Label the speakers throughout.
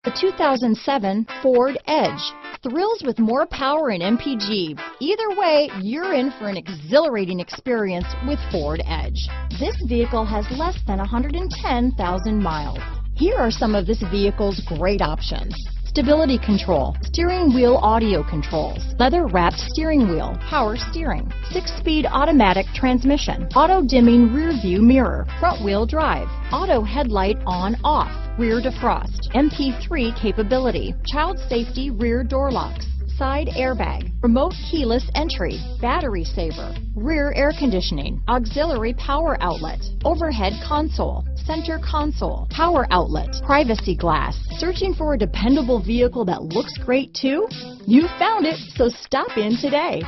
Speaker 1: The 2007 Ford Edge. Thrills with more power and MPG. Either way, you're in for an exhilarating experience with Ford Edge. This vehicle has less than 110,000 miles. Here are some of this vehicle's great options. Stability control, steering wheel audio controls, leather-wrapped steering wheel, power steering, 6-speed automatic transmission, auto-dimming rear-view mirror, front-wheel drive, auto headlight on-off, rear defrost, MP3 capability, child safety rear door locks, side airbag, remote keyless entry, battery saver, rear air conditioning, auxiliary power outlet, overhead console, center console, power outlet, privacy glass. Searching for a dependable vehicle that looks great too? You found it, so stop in today.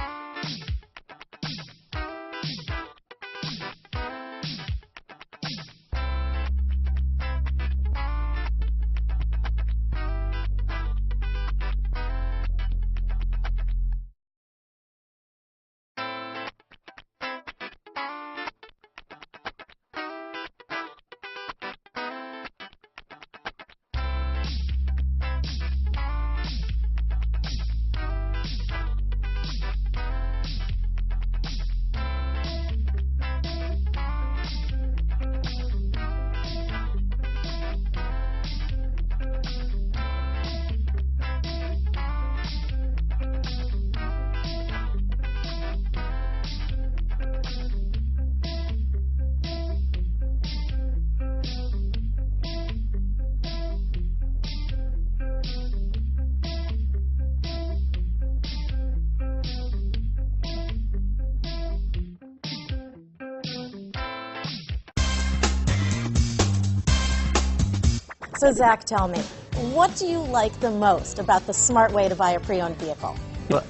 Speaker 2: So Zach, tell me, what do you like the most about the smart way to buy a pre-owned vehicle?
Speaker 3: Well,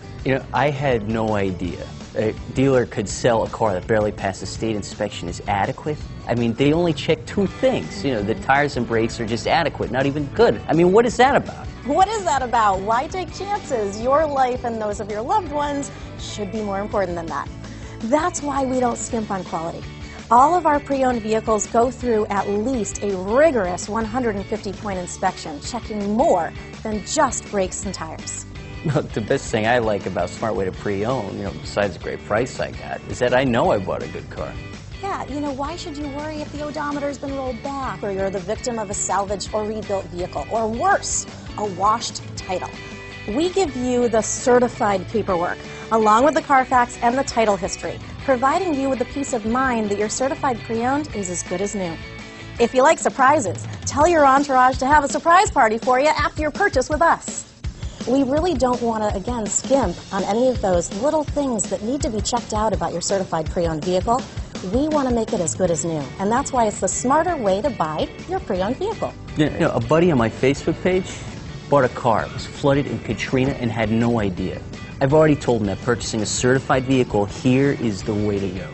Speaker 3: I had no idea a dealer could sell a car that barely passed the state inspection is adequate. I mean, they only check two things. The tires and brakes are just adequate, not even good. I mean, what is that about?
Speaker 2: What is that about? Why take chances? Your life and those of your loved ones should be more important than that. That's why we don't skimp on quality. All of our pre-owned vehicles go through at least a rigorous 150-point inspection, checking more than just brakes and tires.
Speaker 3: The best thing I like about Smart Way to Pre-Own, besides the great price I got, is that I know I bought a good car.
Speaker 2: Yeah, why should you worry if the odometer's been rolled back, or you're the victim of a salvaged or rebuilt vehicle, or worse, a washed title? We give you the certified paperwork, along with the Carfax and the title history, providing you with the peace of mind that your certified pre-owned is as good as new. If you like surprises, tell your entourage to have a surprise party for you after your purchase with us. We really don't want to, again, skimp on any of those little things that need to be checked out about your certified pre-owned vehicle. We want to make it as good as new, and that's why it's the smarter way to buy your pre-owned vehicle.
Speaker 3: Yeah, a buddy on my Facebook page bought a car. It was flooded in Katrina and had no idea. I've already told him that purchasing a certified vehicle here is the way to go.